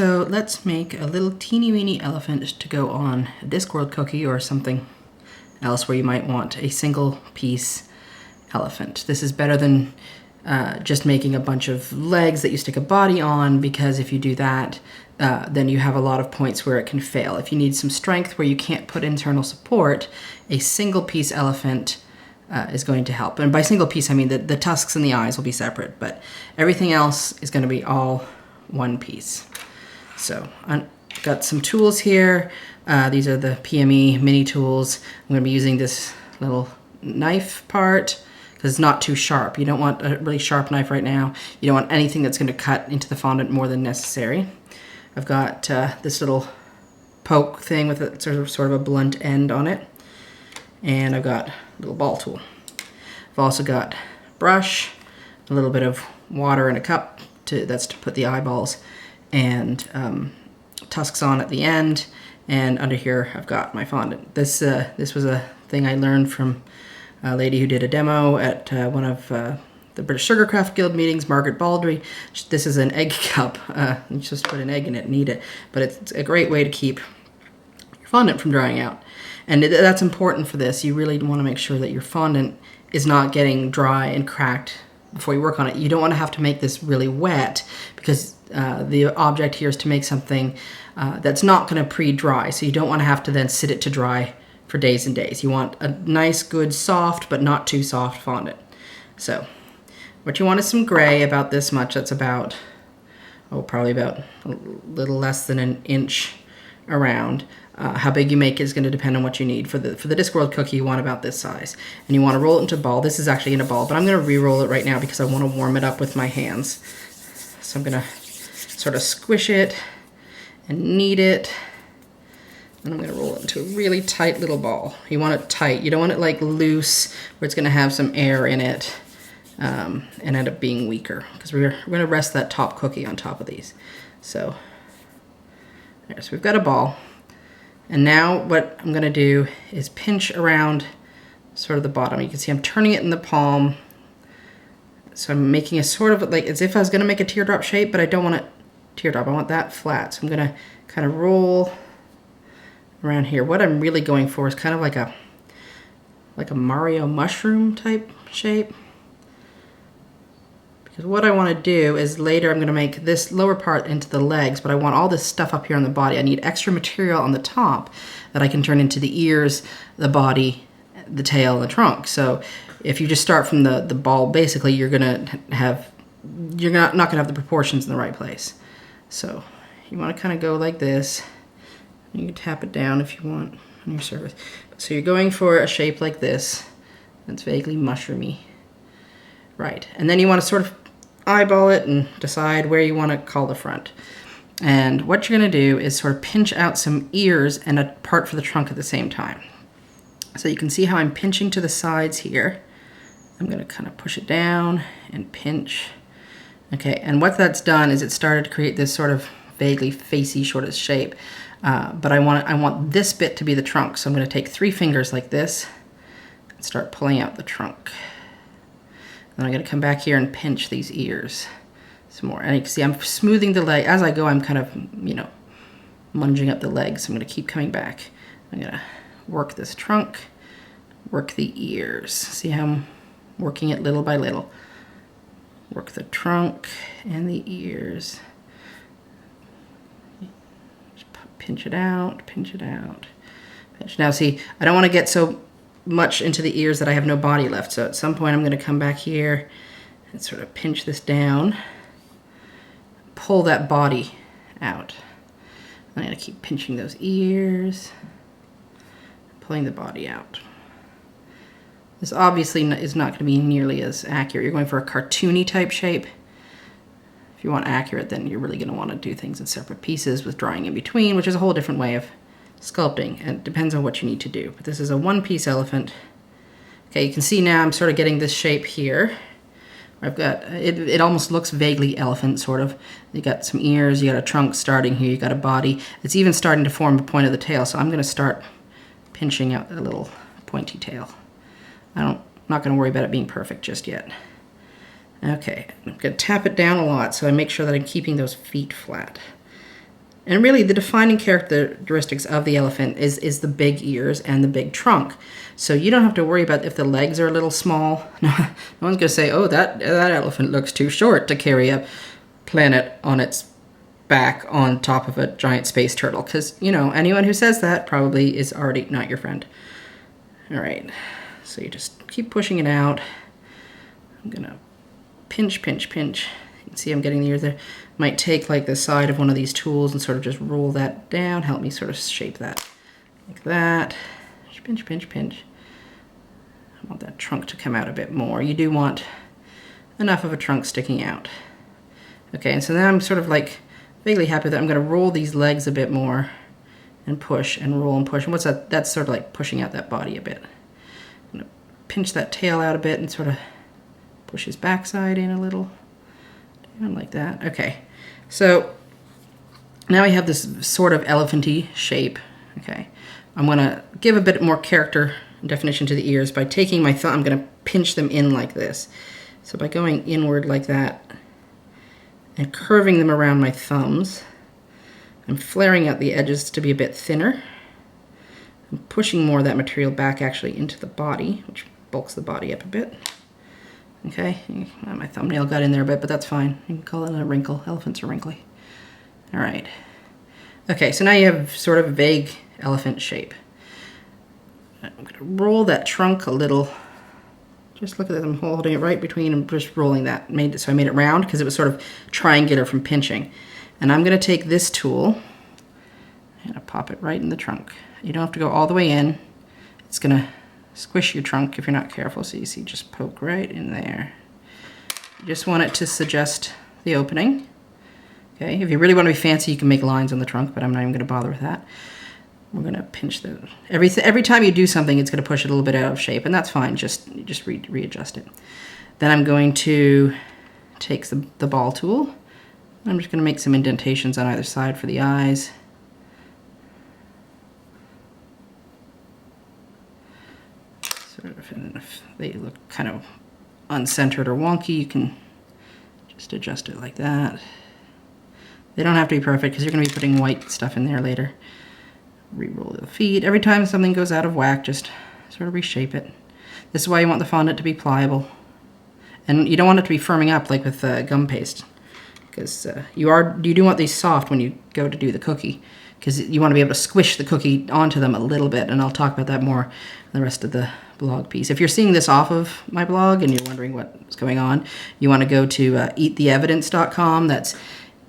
So let's make a little teeny weeny elephant to go on a Discworld cookie or something else where you might want a single piece elephant. This is better than just making a bunch of legs that you stick a body on, because if you do that, then you have a lot of points where it can fail. If you need some strength where you can't put internal support, a single piece elephant is going to help. And by single piece, I mean the tusks and the eyes will be separate, but everything else is going to be all one piece. So I've got some tools here. These are the PME mini tools. I'm going to be using this little knife part because it's not too sharp. You don't want a really sharp knife right now. You don't want anything that's going to cut into the fondant more than necessary. I've got this little poke thing with a sort of a blunt end on it. And I've got a little ball tool. I've also got brush, a little bit of water in a cup, that's to put the eyeballs and tusks on at the end. And under here I've got my fondant. This was a thing I learned from a lady who did a demo at one of the British Sugarcraft Guild meetings, Margaret Baldry. This is an egg cup. You just put an egg in it and eat it. But it's a great way to keep your fondant from drying out. And that's important for this. You really want to make sure that your fondant is not getting dry and cracked before you work on it. You don't want to have to make this really wet, because the object here is to make something that's not going to pre-dry. So you don't want to have to then sit it to dry for days and days. You want a nice, good, soft, but not too soft fondant. So what you want is some gray, about this much. That's about, probably about a little less than an inch around. How big you make it is going to depend on what you need. For the Discworld cookie, you want about this size. And you want to roll it into a ball. This is actually in a ball, but I'm going to re-roll it right now because I want to warm it up with my hands. So I'm going to sort of squish it and knead it. And I'm going to roll it into a really tight little ball. You want it tight. You don't want it like loose where it's going to have some air in it and end up being weaker, because we're going to rest that top cookie on top of these. So there, so we've got a ball. And now what I'm going to do is pinch around sort of the bottom. You can see I'm turning it in the palm. So I'm making a sort of like as if I was going to make a teardrop shape, but I don't want it teardrop. I want that flat. So I'm going to kind of roll around here. What I'm really going for is kind of like a Mario mushroom type shape. Because what I want to do is later I'm going to make this lower part into the legs, but I want all this stuff up here on the body. I need extra material on the top that I can turn into the ears, the body, the tail, and the trunk. So if you just start from the ball, basically you're not going to have the proportions in the right place. So you want to kind of go like this. You can tap it down if you want on your surface. So you're going for a shape like this that's vaguely mushroomy. Right, and then you want to sort of eyeball it and decide where you want to call the front. And what you're going to do is sort of pinch out some ears and a part for the trunk at the same time. So you can see how I'm pinching to the sides here. I'm going to kind of push it down and pinch. Okay, and what that's done is it started to create this sort of vaguely facey sort of shape. But I want this bit to be the trunk. So I'm going to take 3 fingers like this and start pulling out the trunk. And I'm going to come back here and pinch these ears some more. And you can see I'm smoothing the leg. As I go, I'm kind of, munging up the legs. So I'm going to keep coming back. I'm going to work this trunk, work the ears. See how I'm working it little by little. Work the trunk and the ears. Just pinch it out, pinch it out. Pinch. Now see, I don't want to get so much into the ears that I have no body left. So at some point I'm going to come back here and sort of pinch this down, pull that body out. I'm going to keep pinching those ears, pulling the body out. This obviously is not going to be nearly as accurate. You're going for a cartoony type shape. If you want accurate, then you're really going to want to do things in separate pieces with drawing in between, which is a whole different way of sculpting, and it depends on what you need to do. But this is a one-piece elephant. Okay, you can see now I'm sort of getting this shape here. I've got it almost looks vaguely elephant, sort of. You got some ears, you got a trunk starting here, you got a body. It's even starting to form the point of the tail, so I'm going to start pinching out a little pointy tail. I'm not going to worry about it being perfect just yet. Okay, I'm going to tap it down a lot so I make sure that I'm keeping those feet flat. And really the defining characteristics of the elephant is the big ears and the big trunk. So you don't have to worry about if the legs are a little small. No one's gonna say, oh, that elephant looks too short to carry a planet on its back on top of a giant space turtle. Because, you know, anyone who says that probably is already not your friend. All right, so you just keep pushing it out. I'm gonna pinch, pinch, pinch. You can see I'm getting the ears there. Might take like the side of one of these tools and sort of just roll that down. Help me sort of shape that like that. Pinch, pinch, pinch. I want that trunk to come out a bit more. You do want enough of a trunk sticking out. Okay, and so then I'm sort of like vaguely happy that I'm gonna roll these legs a bit more and push and roll and push. And what's that? That's sort of like pushing out that body a bit. I'm gonna pinch that tail out a bit and sort of push his backside in a little. Down like that. Okay, so now we have this sort of elephanty shape. Okay, I'm gonna give a bit more character and definition to the ears by taking my thumb. I'm gonna pinch them in like this. So by going inward like that and curving them around my thumbs, I'm flaring out the edges to be a bit thinner. I'm pushing more of that material back actually into the body, which bulks the body up a bit. Okay, my thumbnail got in there a bit, but that's fine. You can call it a wrinkle. Elephants are wrinkly. All right. Okay, so now you have sort of a vague elephant shape. I'm going to roll that trunk a little. Just look at that. I'm holding it right between and just rolling that. So I made it round because it was sort of triangular from pinching. And I'm going to take this tool and I'll pop it right in the trunk. You don't have to go all the way in. It's going to squish your trunk if you're not careful. So you see, just poke right in there. You just want it to suggest the opening. Okay, if you really want to be fancy, you can make lines on the trunk, but I'm not even going to bother with that. We're going to pinch the every time you do something, it's going to push it a little bit out of shape, and that's fine. Just readjust it. Then I'm going to take the ball tool. I'm just going to make some indentations on either side for the eyes. And if they look kind of uncentered or wonky, you can just adjust it like that. They don't have to be perfect because you're going to be putting white stuff in there later. Re-roll the feet. Every time something goes out of whack, just sort of reshape it. This is why you want the fondant to be pliable. And you don't want it to be firming up like with gum paste. Because you do want these soft when you go to do the cookie. Because you want to be able to squish the cookie onto them a little bit, and I'll talk about that more in the rest of the blog piece. If you're seeing this off of my blog and you're wondering what's going on, you want to go to eattheevidence.com. That's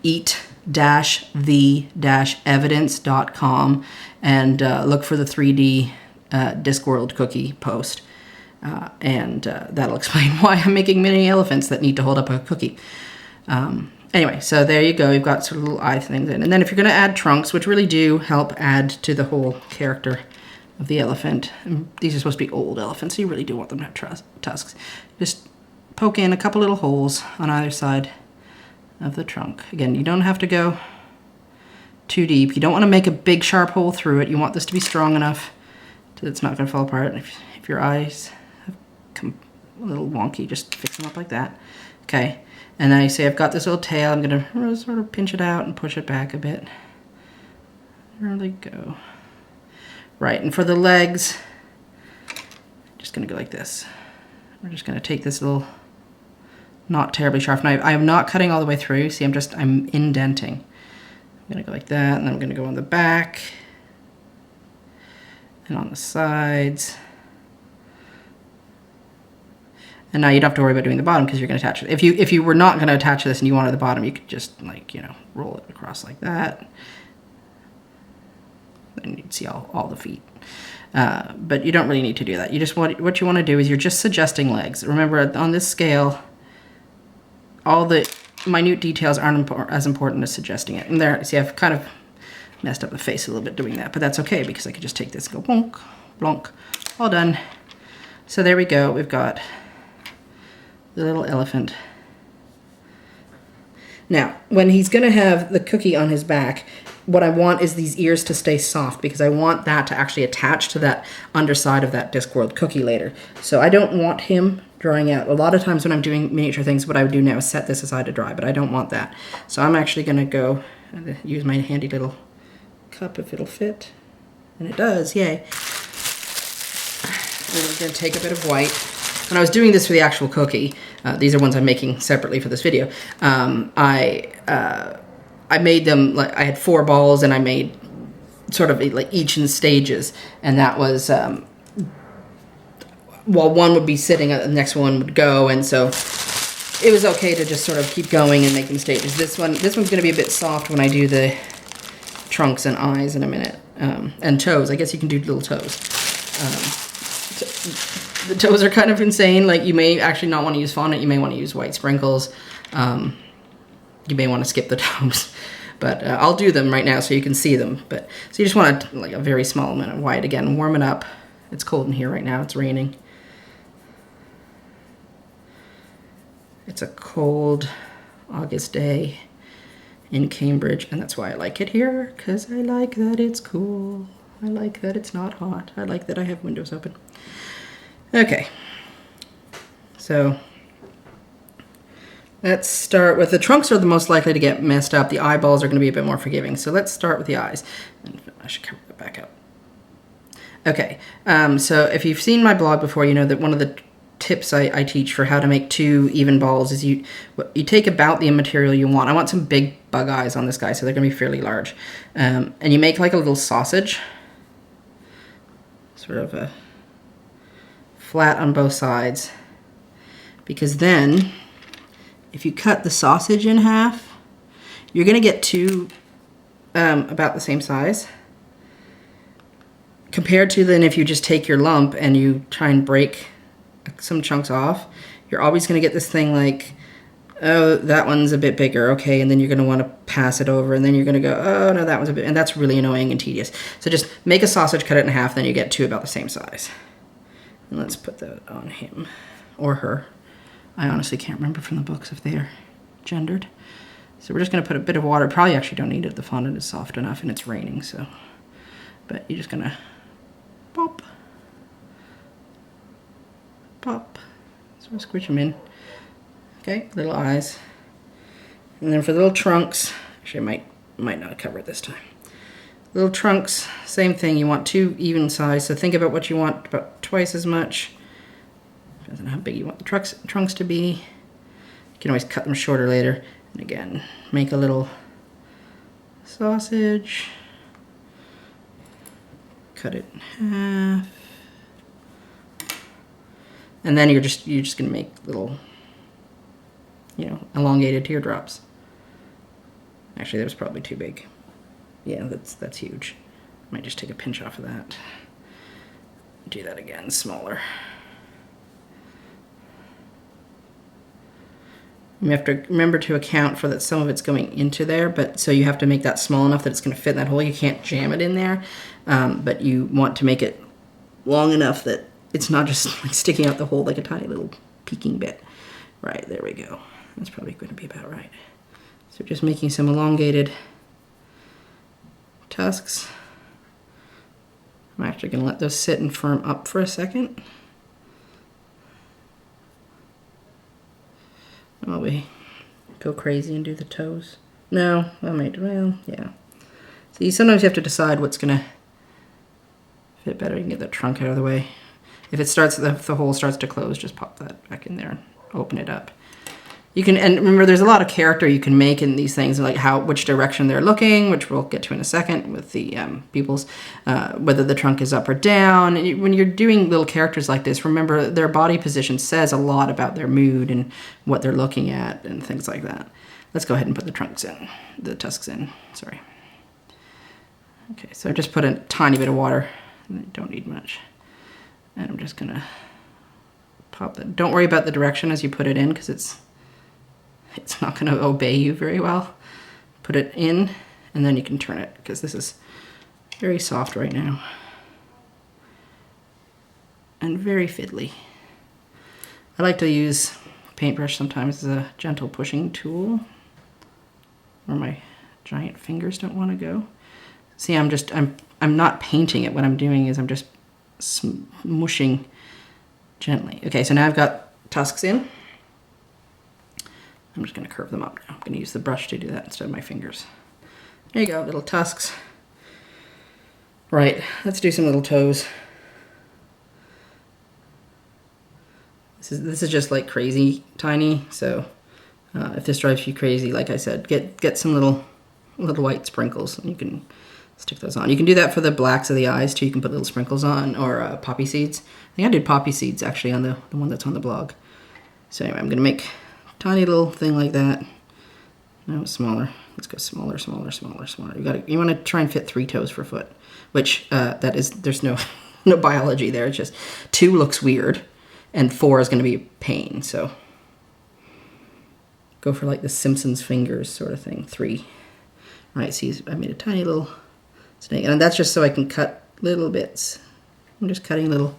eat-the-evidence.com and look for the 3D Discworld cookie post. And that'll explain why I'm making mini elephants that need to hold up a cookie. Anyway, so there you go. We've got sort of little eye things in. And then if you're going to add trunks, which really do help add to the whole character of the elephant. And these are supposed to be old elephants, so you really do want them to have tusks. Just poke in a couple little holes on either side of the trunk. Again, you don't have to go too deep. You don't want to make a big sharp hole through it. You want this to be strong enough that it's not going to fall apart. If your eyes have come a little wonky, just fix them up like that. Okay. And then I say I've got this little tail. I'm going to sort of pinch it out and push it back a bit. There they go. Right, and for the legs, I'm just going to go like this. We're just going to take this little not terribly sharp knife. I am not cutting all the way through. See, I'm indenting. I'm going to go like that, and then I'm going to go on the back and on the sides. And now you don't have to worry about doing the bottom because you're going to attach it. If you were not going to attach this and you wanted the bottom, you could just roll it across like that. Then you'd see all the feet. But you don't really need to do that. You just what you want to do is you're just suggesting legs. Remember, on this scale, all the minute details aren't as important as suggesting it. And there, see, I've kind of messed up the face a little bit doing that, but that's okay because I could just take this and go bonk, blonk, all done. So there we go. We've got the little elephant. Now, when he's going to have the cookie on his back, what I want is these ears to stay soft because I want that to actually attach to that underside of that Discworld cookie later. So I don't want him drying out. A lot of times when I'm doing miniature things, what I would do now is set this aside to dry, but I don't want that. So I'm actually going to go I had to use my handy little cup if it'll fit. And it does, yay. And we're gonna take a bit of white. When I was doing this for the actual cookie, these are ones I'm making separately for this video, I made them, like, I had 4 balls and I made sort of like each in stages. And that was, while one would be sitting, the next one would go. And so it was okay to just sort of keep going and make them stages. This one's gonna be a bit soft when I do the trunks and eyes in a minute. And toes, I guess you can do little toes. The toes are kind of insane. Like, you may actually not want to use fondant. You may want to use white sprinkles. You may want to skip the toes. But I'll do them right now so you can see them. But so you just want like a very small amount of white. Again, warm it up. It's cold in here right now. It's raining. It's a cold August day in Cambridge, and that's why I like it here, because I like that it's cool. I like that it's not hot. I like that I have windows open. Okay, so let's start with the trunks are the most likely to get messed up. The eyeballs are going to be a bit more forgiving. So let's start with the eyes. And I should cover that back up. Okay, so if you've seen my blog before, you know that one of the tips I teach for how to make 2 even balls is you take about the material you want. I want some big bug eyes on this guy, so they're going to be fairly large. And you make like a little sausage, sort of a flat on both sides, because then if you cut the sausage in half, you're going to get 2 about the same size, compared to then if you just take your lump and you try and break some chunks off, you're always going to get this thing like, oh, that one's a bit bigger, okay, and then you're going to want to pass it over, and then you're going to go, oh, no, that one's a bit, and that's really annoying and tedious. So just make a sausage, cut it in half, then you get 2 about the same size. And let's put that on him, or her. I honestly can't remember from the books if they are gendered. So we're just going to put a bit of water. Probably actually don't need it. The fondant is soft enough, and it's raining, so. But you're just going to pop. Pop. So squish them in. Okay, little eyes. And then for the little trunks, actually I might not cover it this time. Little trunks, same thing. You want 2 even size. So think about what you want, about twice as much. Depends on how big you want the trunks to be. You can always cut them shorter later. And again, make a little sausage. Cut it in half. And then you're just gonna make little, you know, elongated teardrops. Actually, that was probably too big. Yeah, that's huge. Might just take a pinch off of that. Do that again, smaller. You have to remember to account for that some of it's going into there, but so you have to make that small enough that it's going to fit in that hole. You can't jam it in there, but you want to make it long enough that it's not just like sticking out the hole like a tiny little peeking bit. Right, there we go. That's probably going to be about right. So just making some elongated tusks. I'm actually going to let those sit and firm up for a second. While we go crazy and do the toes. No, well, yeah. See, sometimes you have to decide what's going to fit better. You can get that trunk out of the way. If it starts, if the hole starts to close, just pop that back in there and open it up. You can, and remember, there's a lot of character you can make in these things, like which direction they're looking, which we'll get to in a second with the pupils, whether the trunk is up or down. When you're doing little characters like this, remember their body position says a lot about their mood and what they're looking at and things like that. Let's go ahead and put the tusks in, sorry. Okay, so I just put a tiny bit of water. Don't need much. And I'm just gonna pop that. Don't worry about the direction as you put it in, because it's not gonna obey you very well. Put it in, and then you can turn it, because this is very soft right now. And very fiddly. I like to use paintbrush sometimes as a gentle pushing tool, where my giant fingers don't want to go. See, I'm not painting it. What I'm doing is I'm just smushing gently. Okay, so now I've got tusks in. I'm just going to curve them up now. I'm going to use the brush to do that instead of my fingers. There you go, little tusks. Right, let's do some little toes. This is just like crazy tiny, so if this drives you crazy, like I said, get some little white sprinkles and you can stick those on. You can do that for the blacks of the eyes too. You can put little sprinkles on, or poppy seeds. I think I did poppy seeds actually on the one that's on the blog. So anyway, I'm gonna make a tiny little thing like that. No, smaller. Let's go smaller, smaller, smaller, smaller. You want to try and fit 3 toes per foot, which there's no biology there. It's just 2 looks weird, and 4 is going to be a pain. So go for like the Simpsons fingers sort of thing. 3. All right, see, I made a tiny little snake, and that's just so I can cut little bits. I'm just cutting little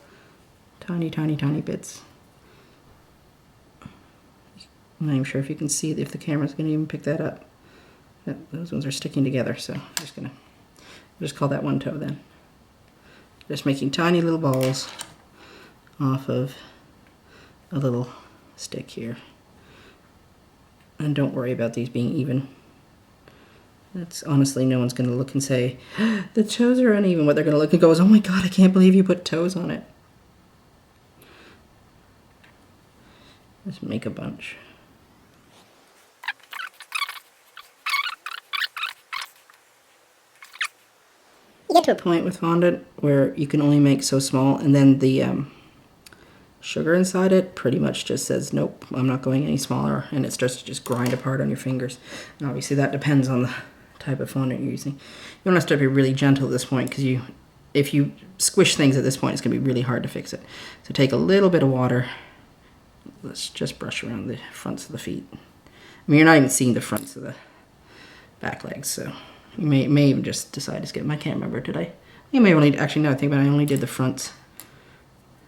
tiny, tiny, tiny bits. I'm not even sure if you can see if the camera's going to even pick that up. Those ones are sticking together, so I'm just going to just call that one toe then. Just making tiny little balls off of a little stick here. And don't worry about these being even. That's honestly, no one's going to look and say, the toes are uneven. What they're going to look and go is, oh my god, I can't believe you put toes on it. Just make a bunch. You get to a point with fondant where you can only make so small, and then the sugar inside it pretty much just says, nope, I'm not going any smaller, and it starts to just grind apart on your fingers. And obviously that depends on the type of fondant you're using. You want to start to be really gentle at this point, because if you squish things at this point, it's going to be really hard to fix it. So take a little bit of water. Let's just brush around the fronts of the feet. I mean, you're not even seeing the fronts of the back legs, so you may even just decide to skip them. I can't remember, did I? You may only, actually no, I think about it, I only did the fronts.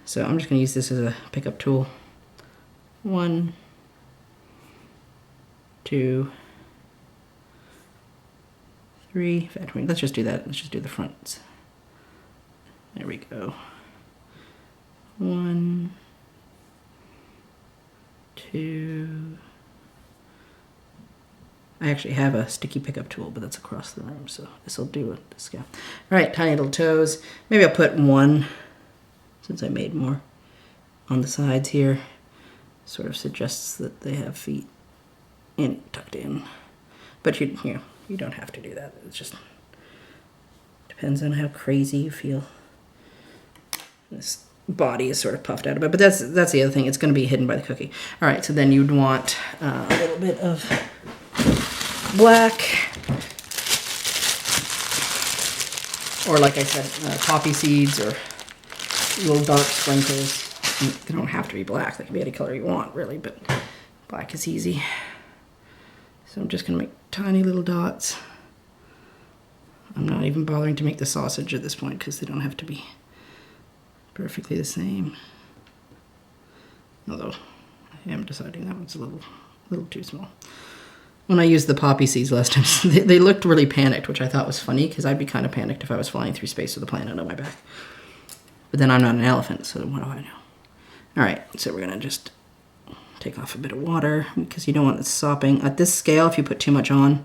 So I'm just going to use this as a pickup tool. 1, 2, 3. Let's just do that. Let's just do the fronts. There we go. 1, 2. I actually have a sticky pickup tool, but that's across the room, so this will do it. This guy. All right, tiny little toes. Maybe I'll put 1, since I made more on the sides here. Sort of suggests that they have feet tucked in, but you don't have to do that. It just depends on how crazy you feel. This body is sort of puffed out a bit, but that's the other thing. It's going to be hidden by the cookie. All right, so then you'd want a little bit of black, or like I said, poppy seeds or little dark sprinkles. They don't have to be black. They can be any color you want, really, but black is easy. So I'm just going to make tiny little dots. I'm not even bothering to make the sausage at this point because they don't have to be perfectly the same. Although I am deciding that one's a little too small. When I used the poppy seeds last time, they looked really panicked, which I thought was funny because I'd be kind of panicked if I was flying through space with a planet on my back. But then I'm not an elephant, so what do I know? All right, so we're gonna just take off a bit of water because you don't want it sopping. At this scale, if you put too much on,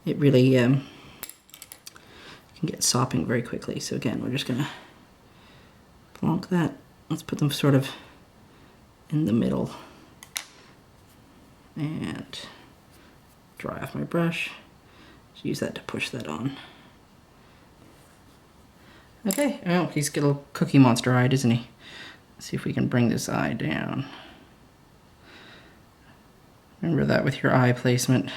it really can get sopping very quickly. So again, we're just gonna plonk that. Let's put them sort of in the middle and dry off my brush. Just use that to push that on. Okay, oh, he's got a little Cookie Monster eye, isn't he? Let's see if we can bring this eye down. Remember that with your eye placement.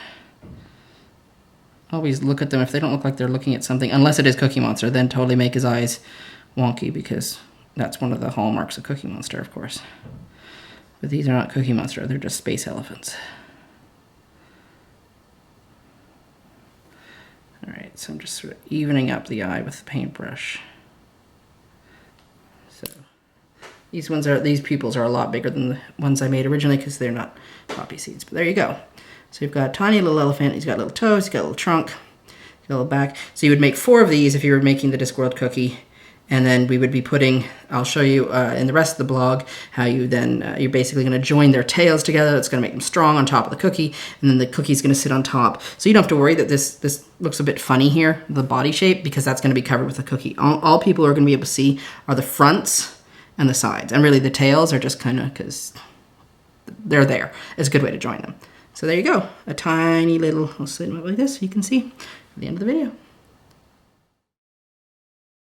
Always look at them. If they don't look like they're looking at something, unless it is Cookie Monster, then totally make his eyes wonky because that's one of the hallmarks of Cookie Monster, of course. But these are not Cookie Monster, they're just space elephants. Alright, so I'm just sort of evening up the eye with the paintbrush. So these pupils are a lot bigger than the ones I made originally because they're not poppy seeds. But there you go. So you've got a tiny little elephant, he's got little toes, he's got a little trunk, he's got a little back. So you would make 4 of these if you were making the Discworld cookie, And then we would be putting, I'll show you in the rest of the blog how you then, you're basically going to join their tails together. It's going to make them strong on top of the cookie, and then the cookie's going to sit on top. So you don't have to worry that this looks a bit funny here, the body shape, because that's going to be covered with the cookie. All people are going to be able to see are the fronts and the sides. And really the tails are just kind of, because they're there. It's a good way to join them. So there you go. A tiny little, I'll set them up like this so you can see at the end of the video.